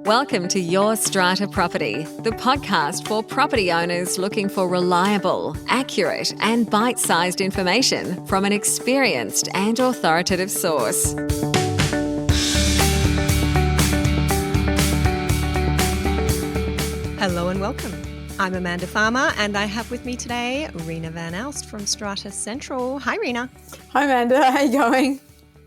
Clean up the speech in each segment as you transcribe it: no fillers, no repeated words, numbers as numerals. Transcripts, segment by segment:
Welcome to Your Strata Property, the podcast for property owners looking for reliable, accurate, and bite-sized information from an experienced and authoritative source. Hello and welcome. I'm Amanda Farmer and I have with me today Reena Van Aalst from Strata Central. Hi, Reena. Hi, Amanda. How are you going?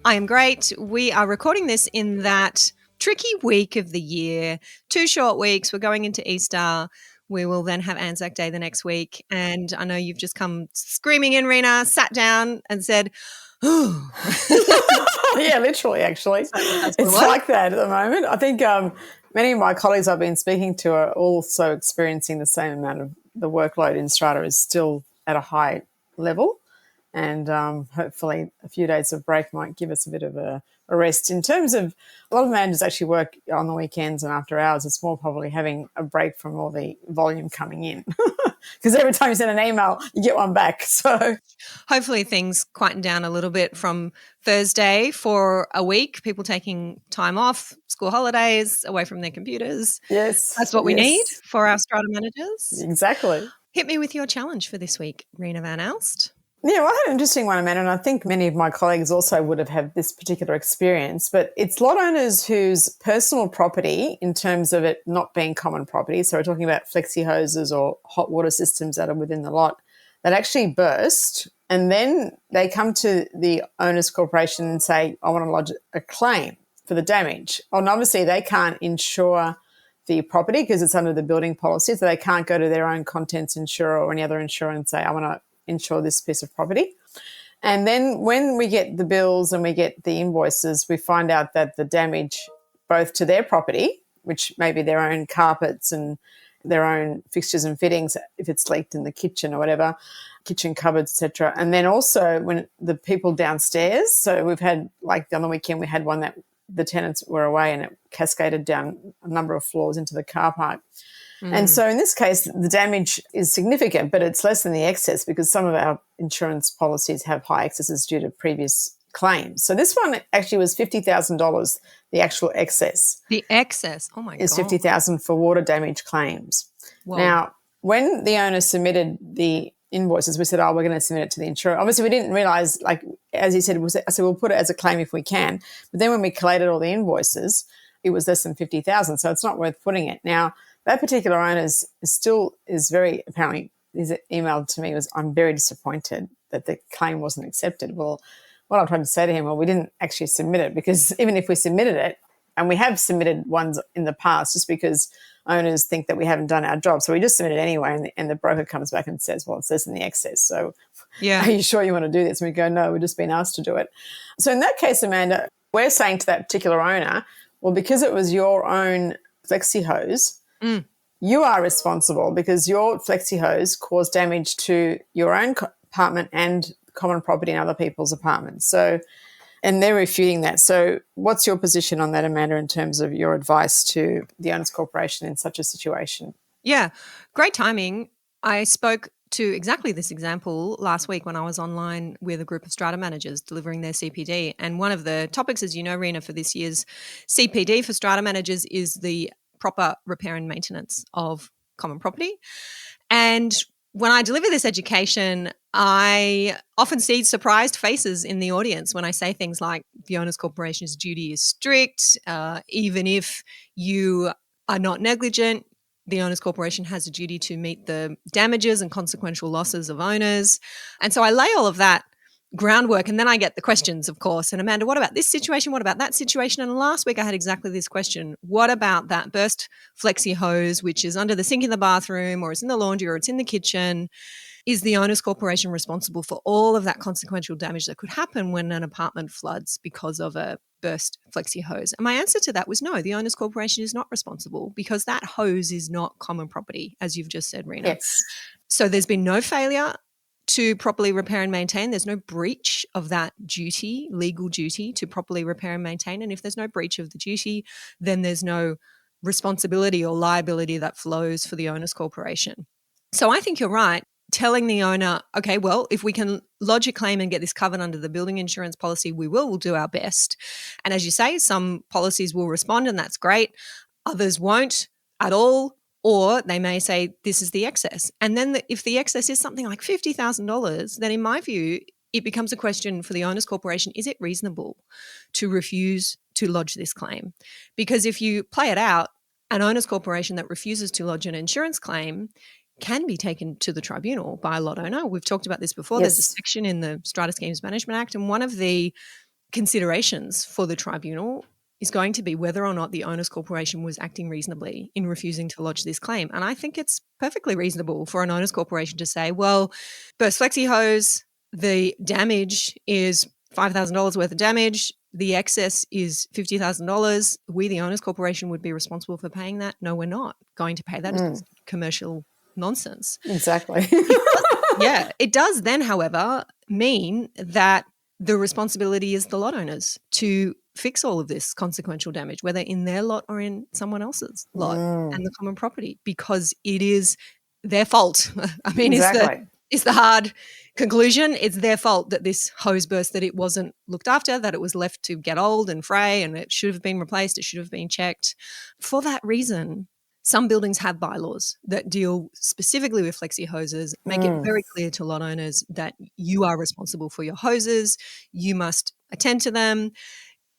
I am great. We are recording this in that tricky week of the year. 2 short weeks. We're going into Easter. We will then have Anzac Day the next week. And I know you've just come screaming in, Reena, sat down and said, "Ooh." Yeah, literally, actually. It's like that at the moment. I think many of my colleagues I've been speaking to are also experiencing the same amount of the workload in Strata is still at a high level. And hopefully a few days of break might give us a bit of a rest. In terms of a lot of managers actually work on the weekends and after hours, it's more probably having a break from all the volume coming in. Because every time you send an email, you get one back. So hopefully things quieten down a little bit from Thursday for a week, people taking time off, school holidays, away from their computers. Yes. That's what we need for our Strata managers. Exactly. Hit me with your challenge for this week, Reena Van Aalst. Yeah, well, I had an interesting one, Amanda, and I think many of my colleagues also would have had this particular experience, but it's lot owners whose personal property, in terms of it not being common property, so we're talking about flexi hoses or hot water systems that are within the lot, that actually burst, and then they come to the owners corporation and say, I want to lodge a claim for the damage. And obviously they can't insure the property because it's under the building policy, so they can't go to their own contents insurer or any other insurer and say, I want to insure this piece of property. And then when we get the bills and we get the invoices, we find out that the damage both to their property, which may be their own carpets and their own fixtures and fittings, if it's leaked in the kitchen or whatever, kitchen cupboards, etc. And then also when the people downstairs, so we've had, like on the weekend, we had one that the tenants were away and it cascaded down a number of floors into the car park. And so in this case, the damage is significant, but it's less than the excess because some of our insurance policies have high excesses due to previous claims. So this one actually was $50,000, the actual excess. The excess, oh my God. Is $50,000 for water damage claims. Whoa. Now, when the owner submitted the invoices, we said, we're going to submit it to the insurer. Obviously, we didn't realise, like, as you said, I said, we'll put it as a claim if we can. But then when we collated all the invoices, it was less than $50,000, so it's not worth putting it. Now, that particular owner is very, apparently, his email to me was, I'm very disappointed that the claim wasn't accepted. Well, what I'm trying to say to him, we didn't actually submit it because even if we submitted it, and we have submitted ones in the past just because owners think that we haven't done our job. So we just submit it anyway and the broker comes back and says, well, it says in the excess. So are you sure you want to do this? And we go, no, we've just been asked to do it. So in that case, Amanda, we're saying to that particular owner, well, because it was your own flexi hose, you are responsible because your flexi hose caused damage to your own apartment and common property in other people's apartments. So, and they're refuting that. So what's your position on that, Amanda, in terms of your advice to the owners corporation in such a situation? Yeah, great timing. I spoke to exactly this example last week when I was online with a group of Strata managers delivering their CPD. And one of the topics, as you know, Reena, for this year's CPD for Strata managers is the proper repair and maintenance of common property. And when I deliver this education, I often see surprised faces in the audience when I say things like the owners corporation's duty is strict. Even if you are not negligent, the owners corporation has a duty to meet the damages and consequential losses of owners. And so I lay all of that groundwork and then I get the questions, of course. And Amanda, what about this situation? What about that situation? And last week I had exactly this question. What about that burst flexi hose, which is under the sink in the bathroom or it's in the laundry or it's in the kitchen? Is the owners corporation responsible for all of that consequential damage that could happen when an apartment floods because of a burst flexi hose? And my answer to that was no, the owners corporation is not responsible because that hose is not common property, as you've just said, Reena. Yes. So there's been no failure to properly repair and maintain. There's no breach of that duty, legal duty to properly repair and maintain. And if there's no breach of the duty, then there's no responsibility or liability that flows for the owners corporation. So I think you're right. Telling the owner, okay, well, if we can lodge a claim and get this covered under the building insurance policy, we'll do our best. And as you say, some policies will respond and that's great. Others won't at all, or they may say this is the excess. And then if the excess is something like $50,000, then in my view, it becomes a question for the owners corporation, is it reasonable to refuse to lodge this claim? Because if you play it out, an owners corporation that refuses to lodge an insurance claim can be taken to the tribunal by a lot owner. We've talked about this before. Yes. There's a section in the Strata Schemes Management Act, and one of the considerations for the tribunal is going to be whether or not the owners corporation was acting reasonably in refusing to lodge this claim. And I think it's perfectly reasonable for an owners corporation to say, well, burst flexi hose, the damage is $5,000 worth of damage. The excess is $50,000. We, the owners corporation, would be responsible for paying that. No, we're not going to pay that. It's commercial nonsense. Exactly. Yeah. It does then, however, mean that the responsibility is the lot owners to fix all of this consequential damage, whether in their lot or in someone else's lot and the common property, because it is their fault. I mean, Exactly. it's the hard conclusion. It's their fault that this hose burst, that it wasn't looked after, that it was left to get old and fray, and it should have been replaced. It should have been checked. For that reason, some buildings have bylaws that deal specifically with flexi hoses, make it very clear to lot owners that you are responsible for your hoses, you must attend to them.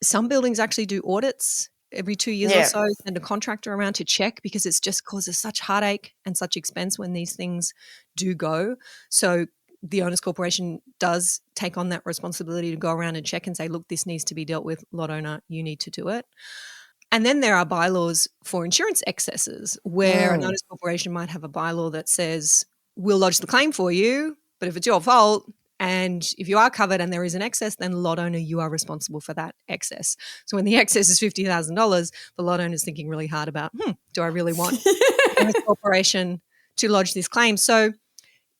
Some buildings actually do audits every 2 years or so, send a contractor around to check, because it's just causes such heartache and such expense when these things do go. So the owners corporation does take on that responsibility to go around and check and say, look, this needs to be dealt with, lot owner, you need to do it. And then there are bylaws for insurance excesses, where an owners corporation might have a bylaw that says, we'll lodge the claim for you, but if it's your fault and if you are covered and there is an excess, then lot owner, you are responsible for that excess. So when the excess is $50,000, the lot owner is thinking really hard about, do I really want the owners corporation to lodge this claim? So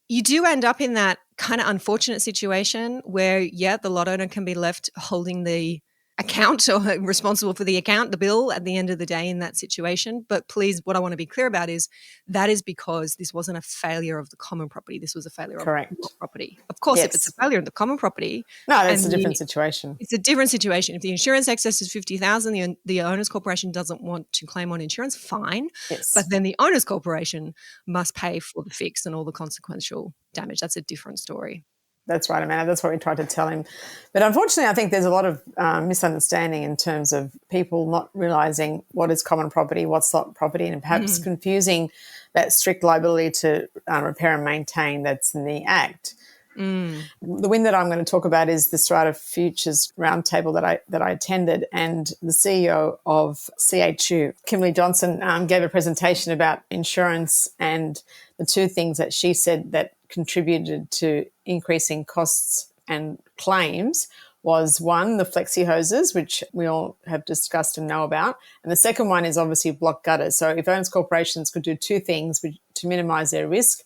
you do end up in that kind of unfortunate situation where, the lot owner can be left holding the account or responsible for the account, the bill at the end of the day in that situation. But please, what I want to be clear about is that is because this wasn't a failure of the common property. This was a failure of the property. Of course, if it's a failure of the common property. No, that's a different situation. It's a different situation. If the insurance excess is $50,000, the owners corporation doesn't want to claim on insurance, fine. Yes. But then the owners corporation must pay for the fix and all the consequential damage. That's a different story. That's right, Amanda. That's what we tried to tell him. But unfortunately, I think there's a lot of misunderstanding in terms of people not realising what is common property, what's lot property, and perhaps confusing that strict liability to repair and maintain that's in the Act. The win that I'm going to talk about is the Strata Futures Roundtable that I attended, and the CEO of CHU, Kimberly Johnson, gave a presentation about insurance, and the two things that she said that contributed to increasing costs and claims was, one, the flexi hoses, which we all have discussed and know about, and the second one is obviously block gutters. So if owners corporations could do two things to minimise their risk,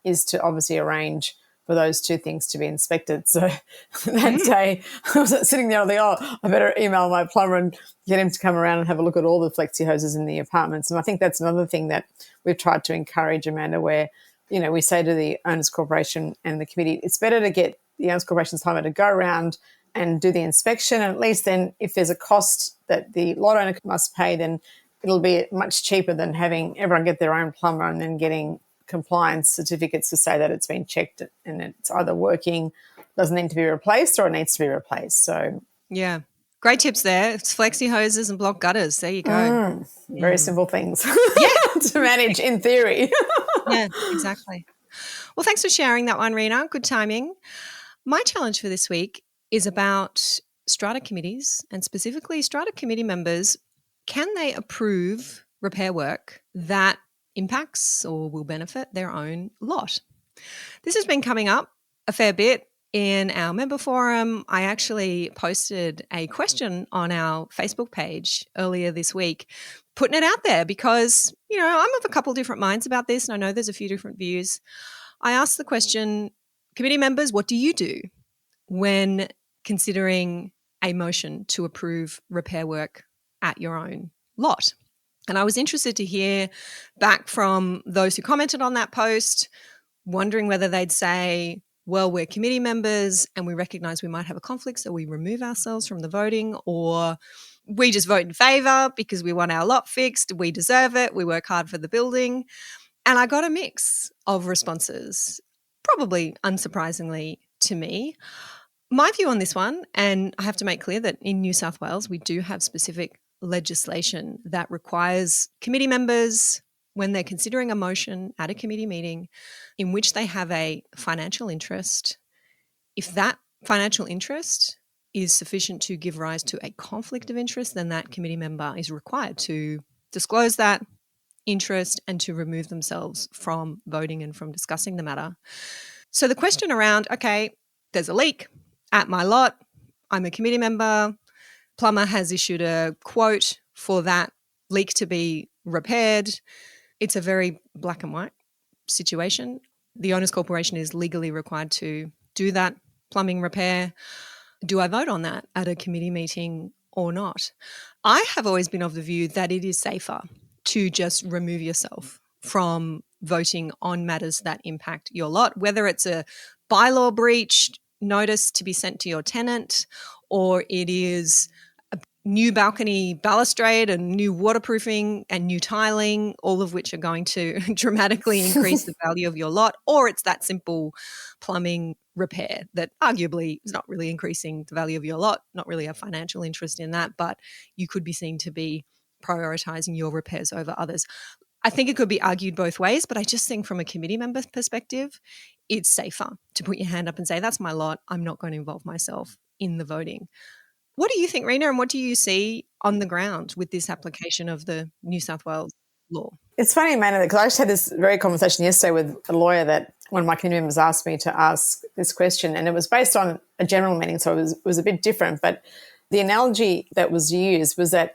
is to obviously arrange for those two things to be inspected. So that day I was sitting there thinking, I better email my plumber and get him to come around and have a look at all the flexi hoses in the apartments. And I think that's another thing that we've tried to encourage, Amanda, where, we say to the owners corporation and the committee, it's better to get the owners corporation's plumber to go around and do the inspection. And at least then if there's a cost that the lot owner must pay, then it'll be much cheaper than having everyone get their own plumber and then getting compliance certificates to say that it's been checked and it's either working, doesn't need to be replaced, or it needs to be replaced. So yeah, great tips there. It's flexi hoses and block gutters. There you go. Very simple things to manage in theory. Yeah, exactly. Well, thanks for sharing that one, Reena. Good timing. My challenge for this week is about Strata committees, and specifically Strata committee members. Can they approve repair work that impacts or will benefit their own lot? This has been coming up a fair bit in our member forum. I actually posted a question on our Facebook page earlier this week, putting it out there because, I'm of a couple different minds about this, and I know there's a few different views. I asked the question, committee members, what do you do when considering a motion to approve repair work at your own lot? And I was interested to hear back from those who commented on that post, wondering whether they'd say, well, we're committee members and we recognise we might have a conflict, so we remove ourselves from the voting, or we just vote in favour because we want our lot fixed, we deserve it, we work hard for the building. And I got a mix of responses, probably unsurprisingly to me. My view on this one, and I have to make clear that in New South Wales, we do have specific legislation that requires committee members, when they're considering a motion at a committee meeting in which they have a financial interest, if that financial interest is sufficient to give rise to a conflict of interest, then that committee member is required to disclose that interest and to remove themselves from voting and from discussing the matter. So the question around, okay, there's a leak at my lot, I'm a committee member, plumber has issued a quote for that leak to be repaired. It's a very black and white situation. The owners corporation is legally required to do that plumbing repair. Do I vote on that at a committee meeting or not? I have always been of the view that it is safer to just remove yourself from voting on matters that impact your lot, whether it's a bylaw breach notice to be sent to your tenant, or it is a new balcony balustrade and new waterproofing and new tiling, all of which are going to dramatically increase the value of your lot, or it's that simple plumbing repair that arguably is not really increasing the value of your lot, not really a financial interest in that, but you could be seen to be prioritizing your repairs over others. I think it could be argued both ways, but I just think from a committee member perspective, it's safer to put your hand up and say, that's my lot, I'm not going to involve myself in the voting. What do you think, Reena, and what do you see on the ground with this application of the New South Wales law? It's funny, Amanda, because I just had this very conversation yesterday with a lawyer that one of my committee members asked me to ask this question, and it was based on a general meeting, so it was a bit different. But the analogy that was used was that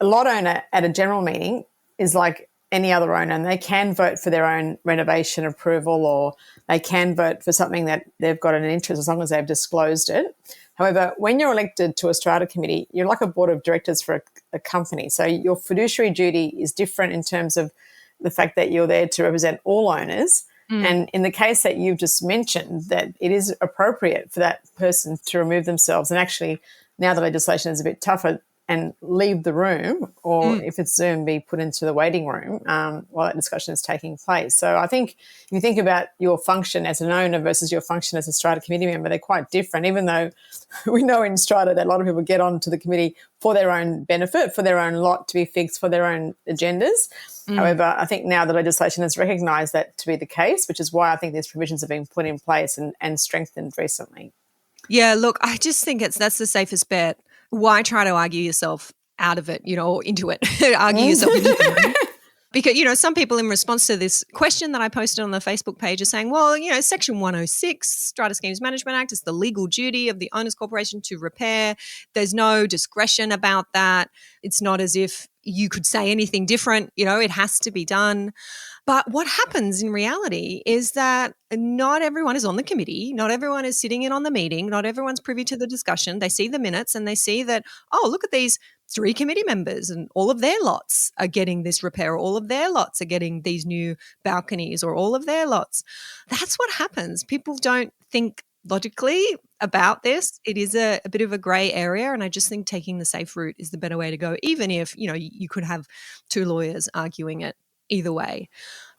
a lot owner at a general meeting is like any other owner, and they can vote for their own renovation approval, or they can vote for something that they've got an interest as long as they've disclosed it. However, when you're elected to a strata committee, you're like a board of directors for a company. So your fiduciary duty is different in terms of the fact that you're there to represent all owners. And in the case that you've just mentioned, that it is appropriate for that person to remove themselves, and actually now the legislation is a bit tougher, and leave the room, or if it's Zoom, be put into the waiting room while that discussion is taking place. So I think if you think about your function as an owner versus your function as a strata committee member, they're quite different, even though we know in strata that a lot of people get onto the committee for their own benefit, for their own lot to be fixed, for their own agendas. However, I think now the legislation has recognised that to be the case, which is why I think these provisions have been put in place and strengthened recently. Yeah, look, I just think that's the safest bet. Why try to argue yourself out of it, or into it, argue yourself into it? Because, some people in response to this question that I posted on the Facebook page are saying, well, Section 106, Strata Schemes Management Act, is the legal duty of the owners corporation to repair. There's no discretion about that. It's not as if you could say anything different, it has to be done. But what happens in reality is that not everyone is on the committee, not everyone is sitting in on the meeting, not everyone's privy to the discussion. They see the minutes and they see that, oh, look at these 3 committee members and all of their lots are getting this repair, or all of their lots are getting these new balconies, or all of their lots. That's what happens. People don't think logically about this. It is a bit of a grey area, and I just think taking the safe route is the better way to go, even if, you could have 2 lawyers arguing it either way.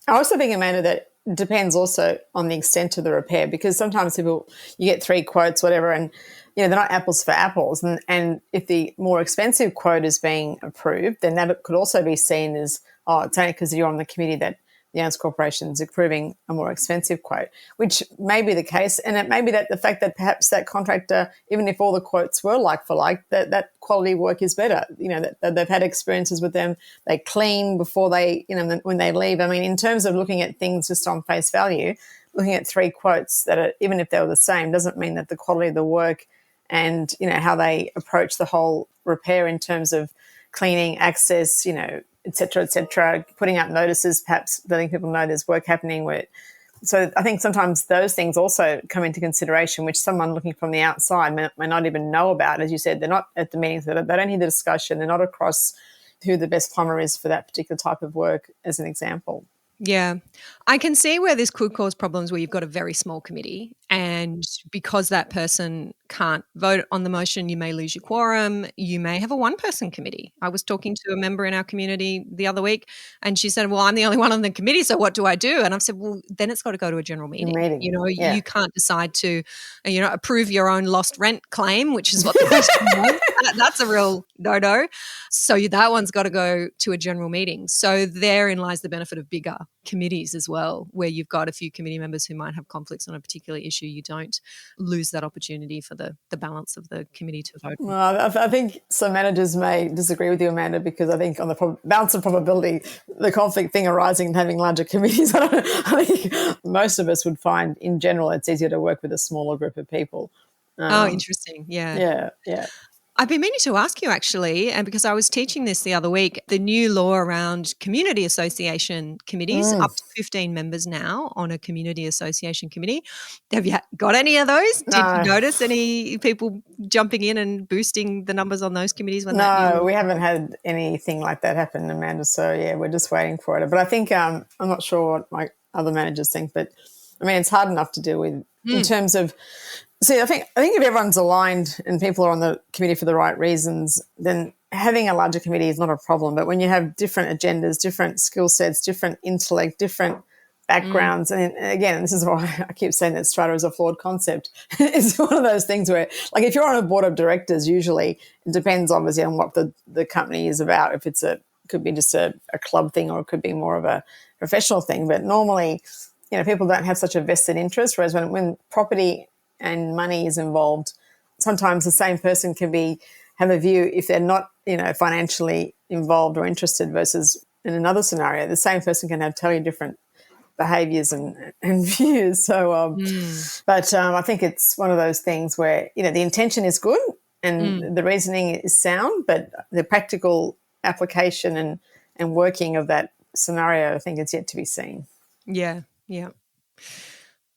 I also think, Amanda, that depends also on the extent of the repair, because sometimes you get 3 quotes, whatever, and they're not apples for apples. And if the more expensive quote is being approved, then that could also be seen as, it's only because you're on the committee that the owners corporation is approving a more expensive quote, which may be the case. And it may be that the fact that perhaps that contractor, even if all the quotes were like for like, that quality work is better, that they've had experiences with them, they clean before they, when they leave. I mean, in terms of looking at things just on face value, looking at 3 quotes that are, even if they were the same, doesn't mean that the quality of the work and, how they approach the whole repair in terms of cleaning, access, et cetera, putting out notices, perhaps letting people know there's work happening. So I think sometimes those things also come into consideration, which someone looking from the outside may not even know about. As you said, they're not at the meetings, they don't hear the discussion, they're not across who the best plumber is for that particular type of work, as an example. Yeah. I can see where this could cause problems where you've got a very small committee And because that person can't vote on the motion, you may lose your quorum. You may have a one-person committee. I was talking to a member in our community the other week, and she said, well, I'm the only one on the committee, so what do I do? And I've said, well, then it's got to go to a general meeting. You can't decide to, approve your own lost rent claim, which is what the question was. That's a real no-no. So that one's got to go to a general meeting. So therein lies the benefit of bigger committees as well, where you've got a few committee members who might have conflicts on a particular issue. You don't lose that opportunity for the balance of the committee to vote. Well, I think some managers may disagree with you, Amanda, because I think on the balance of probability, the conflict thing arising and having larger committees, I think most of us would find in general it's easier to work with a smaller group of people. Interesting. Yeah. I've been meaning to ask you actually, and because I was teaching this the other week, the new law around community association committees, up to 15 members now on a community association committee. Have you got any of those? Did you notice any people jumping in and boosting the numbers on those committees? No, we haven't had anything like that happen, Amanda. So, yeah, we're just waiting for it. But I think I'm not sure what my other managers think, but, I mean, it's hard enough to deal with in terms of – see, I think if everyone's aligned and people are on the committee for the right reasons, then having a larger committee is not a problem. But when you have different agendas, different skill sets, different intellect, different backgrounds, and again, this is why I keep saying that Strata is a flawed concept. It's one of those things where, like, if you're on a board of directors, usually it depends obviously on what the company is about. If it could be just a club thing, or it could be more of a professional thing. But normally, people don't have such a vested interest, whereas when property and money is involved, sometimes the same person can have a view if they're not, financially involved or interested, versus in another scenario, the same person can have totally different behaviours and views. So, but I think it's one of those things where, the intention is good and the reasoning is sound, but the practical application and working of that scenario, I think it's yet to be seen. Yeah.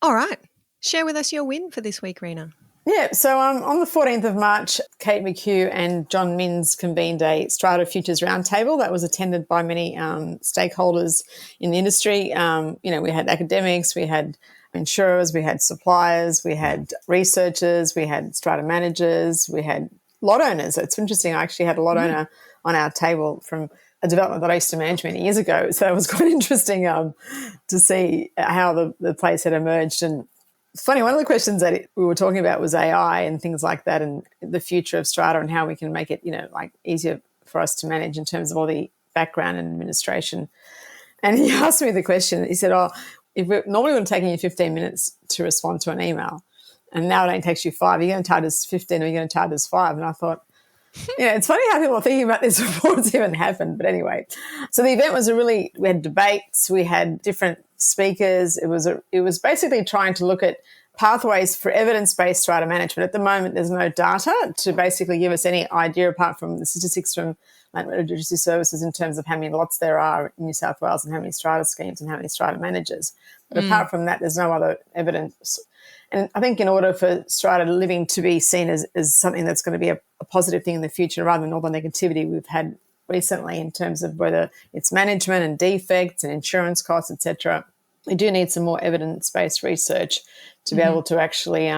All right. Share with us your win for this week, Reena. Yeah, so on the 14th of March, Kate McHugh and John Minns convened a Strata Futures Roundtable that was attended by many stakeholders in the industry. We had academics, we had insurers, we had suppliers, we had researchers, we had Strata managers, we had lot owners. It's interesting, I actually had a lot owner on our table from a development that I used to manage many years ago. So it was quite interesting to see how the place had emerged. And it's funny, one of the questions that we were talking about was AI and things like that, and the future of Strata and how we can make it, easier for us to manage in terms of all the background and administration. And he asked me the question, he said, if it normally would have taken you 15 minutes to respond to an email, and now it only takes you 5, you're going to charge us 15 or you're going to charge us 5. And I thought, it's funny how people are thinking about this before it's even happened. But anyway, so the event was we had debates, we had different speakers. It was basically trying to look at pathways for evidence-based strata management. At the moment, there's no data to basically give us any idea apart from the statistics from Land Registry Services in terms of how many lots there are in New South Wales and how many strata schemes and how many strata managers. But apart from that, there's no other evidence. And I think in order for strata living to be seen as something that's going to be a positive thing in the future, rather than all the negativity we've had recently in terms of whether it's management and defects and insurance costs, etc., we do need some more evidence-based research to be able to actually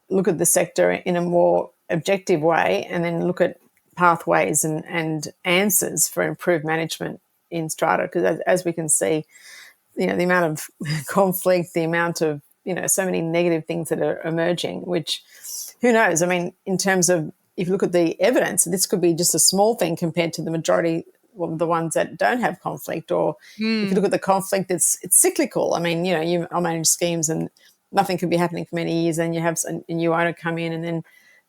look at the sector in a more objective way, and then look at pathways and answers for improved management in strata. Because as we can see, the amount of conflict, the amount of so many negative things that are emerging, which who knows? I mean, in terms of, if you look at the evidence, this could be just a small thing compared to the majority of the ones that don't have conflict. Or if you look at the conflict, it's cyclical. I mean, I manage schemes and nothing could be happening for many years, and you have a new owner come in, and then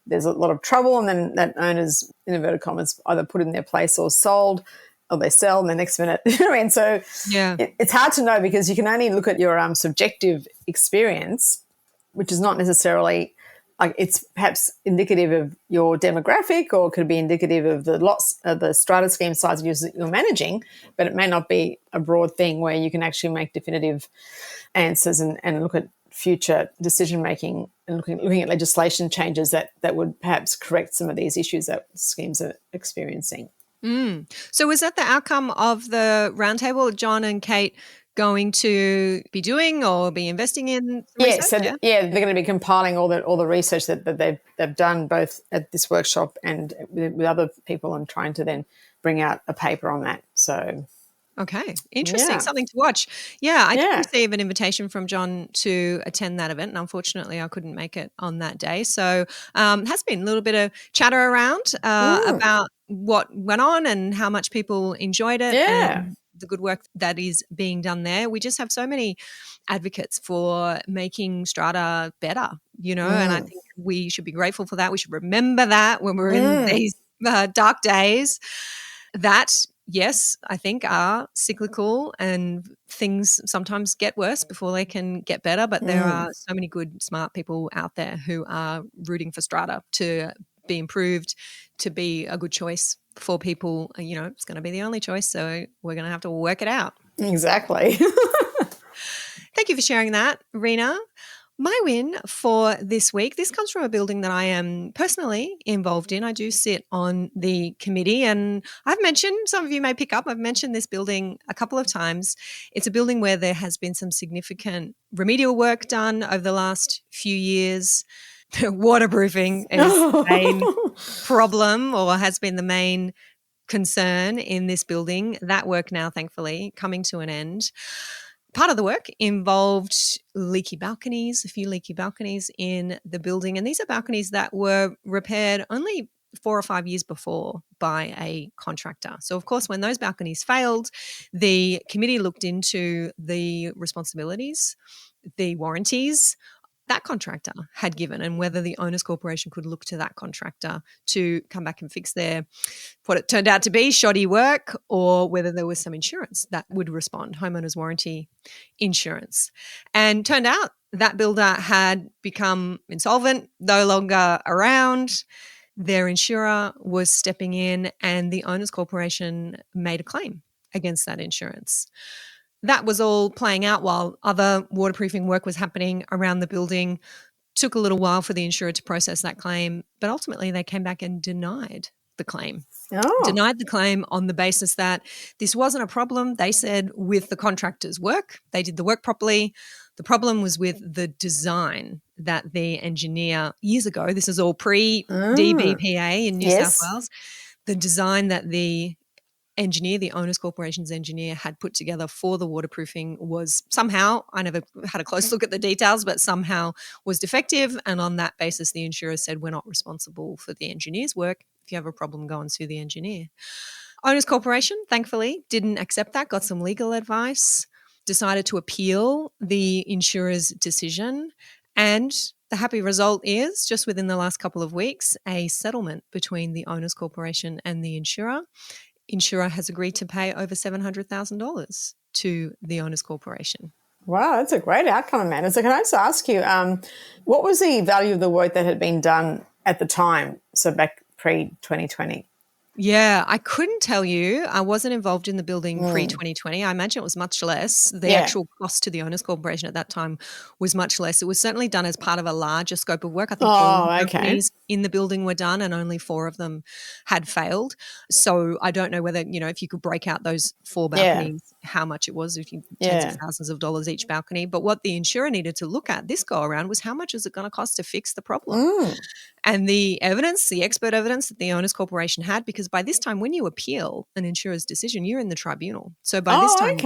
there's a lot of trouble, and then that owner's, in inverted commas, either put in their place or sold, or they sell in the next minute. So it's hard to know, because you can only look at your subjective experience, which is not necessarily, like, it's perhaps indicative of your demographic, or could be indicative of the lots of the strata scheme size that you're managing, but it may not be a broad thing where you can actually make definitive answers and look at future decision making and looking at legislation changes that would perhaps correct some of these issues that schemes are experiencing. So was that the outcome of the roundtable? John and Kate going to be doing or be investing in some Yeah, research? they're going to be compiling all the research that they've done both at this workshop and with other people, and trying to then bring out a paper on that. So Okay, interesting. yeah, Something to watch. Yeah, I did yeah. receive an invitation from John to attend that event, and unfortunately, I couldn't make it on that day. So, has been a little bit of chatter around about what went on and how much people enjoyed it, Yeah. and the good work that is being done there. We just have so many advocates for making Strata better, and I think we should be grateful for that. We should remember that when we're in these dark days. That, yes, I think are cyclical, and things sometimes get worse before they can get better. But there are so many good, smart people out there who are rooting for Strata to be improved, to be a good choice for people. It's going to be the only choice, so we're going to have to work it out. Exactly. Thank you for sharing that, Reena. My win for this week, this comes from a building that I am personally involved in. I do sit on the committee, and I've mentioned, some of you may pick up, I've mentioned this building a couple of times. It's a building where there has been some significant remedial work done over the last few years. Waterproofing is the main problem, or has been the main concern in this building. That work now, thankfully, coming to an end. Part of the work involved leaky balconies, a few leaky balconies in the building. And these are balconies that were repaired only 4 or 5 years before by a contractor. So, of course, when those balconies failed, the committee looked into the responsibilities, the warranties that contractor had given, and whether the owners corporation could look to that contractor to come back and fix what it turned out to be shoddy work, or whether there was some insurance that would respond, homeowners warranty insurance. And turned out that builder had become insolvent, no longer around. Their insurer was stepping in, and the owners corporation made a claim against that insurance. That was all playing out while other waterproofing work was happening around the building. Took a little while for the insurer to process that claim, but ultimately they came back and denied the claim. Denied the claim on the basis that this wasn't a problem, they said, with the contractor's work. They did the work properly. The problem was with the design that the engineer, years ago, this is all pre-DBPA in New South Wales, the design that the engineer, the owners corporation's engineer, had put together for the waterproofing was somehow, I never had a close look at the details, but somehow was defective. And on that basis, the insurer said, we're not responsible for the engineer's work. If you have a problem, go and sue the engineer. Owners corporation, thankfully, didn't accept that, got some legal advice, decided to appeal the insurer's decision. And the happy result is, just within the last couple of weeks, a settlement between the owners corporation and the insurer. Insurer has agreed to pay over $700,000 to the owners corporation. Wow, that's a great outcome, Amanda. So can I just ask you, what was the value of the work that had been done at the time, so back pre-2020? Yeah, I couldn't tell you. I wasn't involved in the building pre-2020. I imagine it was much less. The actual cost to the owners corporation at that time was much less. It was certainly done as part of a larger scope of work. I think all the companies in the building were done, and only 4 of them had failed. So I don't know whether, if you could break out those 4 balconies, how much it was, tens of thousands of dollars each balcony. But what the insurer needed to look at this go around was, how much is it going to cost to fix the problem? And the evidence, the expert evidence that the owners corporation had, because by this time, when you appeal an insurer's decision, you're in the tribunal. So by this time,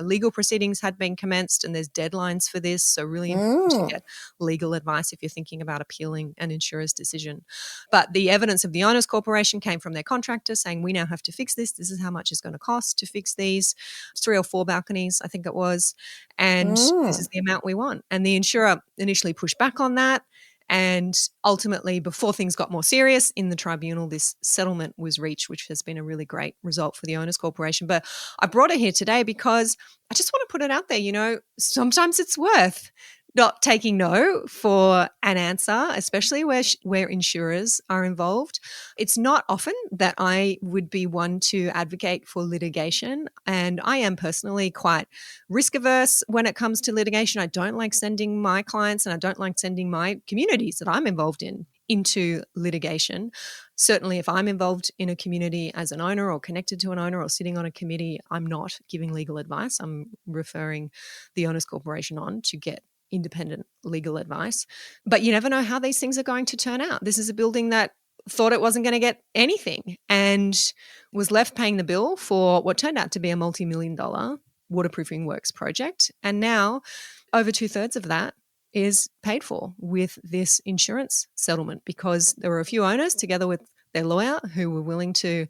legal proceedings had been commenced, and there's deadlines for this. So really important to get legal advice if you're thinking about appealing an insurer's decision. But the evidence of the owners corporation came from their contractor saying, we now have to fix this. This is how much it's going to cost to fix these 3 or 4 balconies, I think it was. And this is the amount we want. And the insurer initially pushed back on that. And ultimately, before things got more serious in the tribunal, this settlement was reached, which has been a really great result for the owners corporation. But I brought it here today because I just want to put it out there. Sometimes it's worth not taking no for an answer, especially where insurers are involved. It's not often that I would be one to advocate for litigation, and I am personally quite risk averse when it comes to litigation. I don't like sending my clients, and I don't like sending my communities that I'm involved in into litigation. certainly if I'm involved in a community as an owner or connected to an owner or sitting on a committee, I'm not giving legal advice. I'm referring the owners corporation on to get independent legal advice. But you never know how these things are going to turn out. This is a building that thought it wasn't going to get anything and was left paying the bill for what turned out to be a multi-million-dollar waterproofing works project. And now over 2/3 of that is paid for with this insurance settlement, because there were a few owners together with their lawyer who were willing to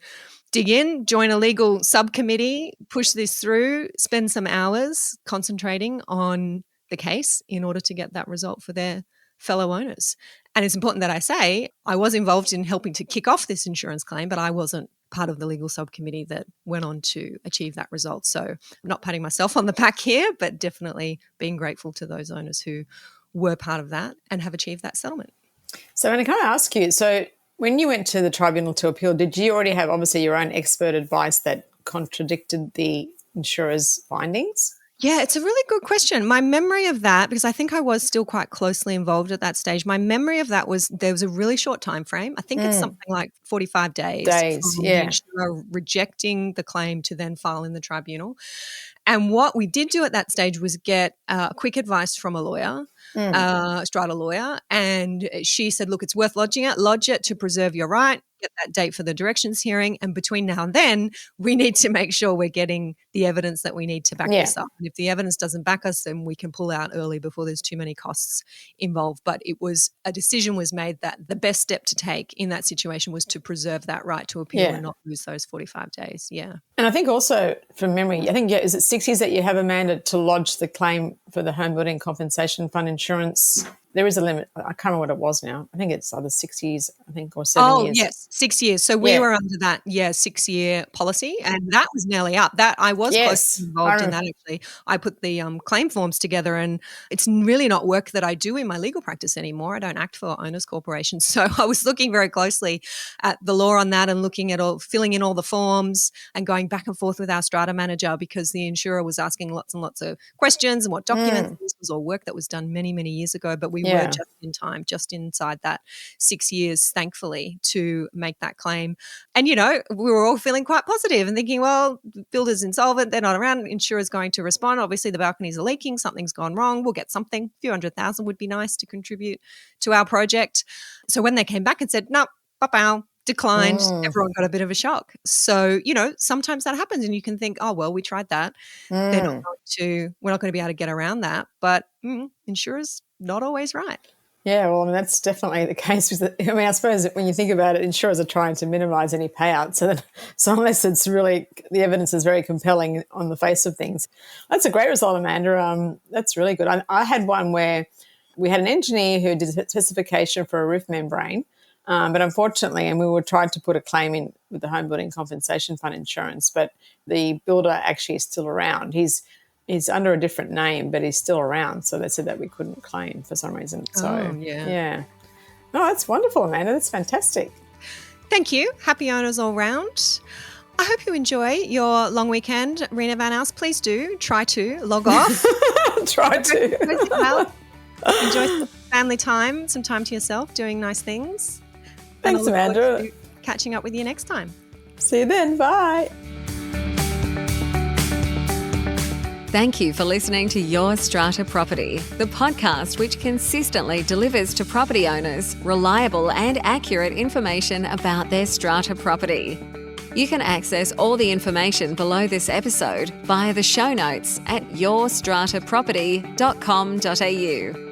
dig in, join a legal subcommittee, push this through, spend some hours concentrating on the case in order to get that result for their fellow owners. And it's important that I say I was involved in helping to kick off this insurance claim, but I wasn't part of the legal subcommittee that went on to achieve that result. So I'm not patting myself on the back here, but definitely being grateful to those owners who were part of that and have achieved that settlement. So, can I ask you, so when you went to the tribunal to appeal, did you already have obviously your own expert advice that contradicted the insurer's findings? Yeah, it's a really good question. My memory of that, because I think I was still quite closely involved at that stage, my memory of that was there was a really short time frame. I think it's something like 45 days from the insurer rejecting the claim to then file in the tribunal. And what we did do at that stage was get quick advice from a lawyer, Strata lawyer, and she said, look, it's worth lodge it to preserve your right, get that date for the directions hearing, and between now and then, we need to make sure we're getting the evidence that we need to back this up. And if the evidence doesn't back us, then we can pull out early before there's too many costs involved. But a decision was made that the best step to take in that situation was to preserve that right to appeal and not lose those 45 days. Yeah. And I think also, from memory, I think, is it 6 years that you have a mandate to lodge the claim for the Home Building Compensation Fund insurance? There is a limit. I can't remember what it was now. I think it's either 6 years, or 7 years. Oh, yes, 6 years. So we were under that, 6-year policy, and that was nearly up. That I was closely involved in that, actually. I put the claim forms together, and it's really not work that I do in my legal practice anymore. I don't act for owners corporations. So I was looking very closely at the law on that and looking at filling in all the forms and going back and forth with our strata manager, because the insurer was asking lots and lots of questions and what documents. This was all work that was done many, many years ago, but we were just in time, just inside that 6 years, thankfully, to make that claim. And, we were all feeling quite positive and thinking, well, builder's insolvent, they're not around, insurer's going to respond. Obviously, the balconies are leaking, something's gone wrong, we'll get something. A few $100,000 would be nice to contribute to our project. So when they came back and said, no, pow, declined, everyone got a bit of a shock. So, sometimes that happens and you can think, oh, well, we tried that. We're not going to be able to get around that. But insurers not always right. Yeah, well, that's definitely the case. I suppose when you think about it, insurers are trying to minimise any payout. So unless it's really, the evidence is very compelling on the face of things. That's a great result, Amanda. That's really good. I had one where we had an engineer who did a specification for a roof membrane, but unfortunately, and we were trying to put a claim in with the Home Building Compensation Fund insurance, but the builder actually is still around. He's under a different name, but he's still around. So they said that we couldn't claim for some reason. So, yeah. No, that's wonderful, Amanda. That's fantastic. Thank you. Happy owners all round. I hope you enjoy your long weekend. Reena Van Aalst, please do try to log off. Try to. Enjoy some family time, some time to yourself, doing nice things. Thanks, Amanda. Catching up with you next time. See you then. Bye. Thank you for listening to Your Strata Property, the podcast which consistently delivers to property owners reliable and accurate information about their strata property. You can access all the information below this episode via the show notes at yourstrataproperty.com.au.